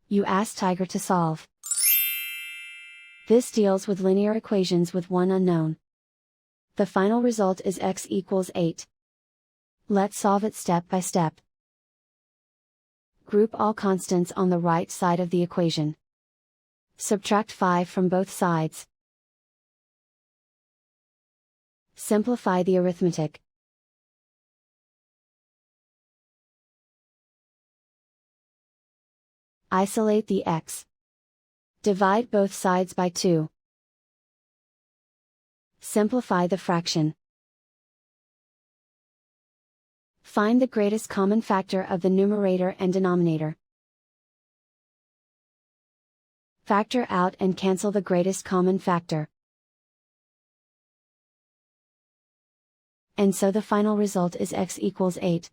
You ask Tiger to solve. This deals with linear equations with one unknown. The final result is x equals 8. Let's solve it step by step. Group all constants on the right side of the equation. Subtract 5 from both sides. Simplify the arithmetic. Isolate the x. Divide both sides by 2. Simplify the fraction. Find the greatest common factor of the numerator and denominator. Factor out and cancel the greatest common factor. And so the final result is x equals 8.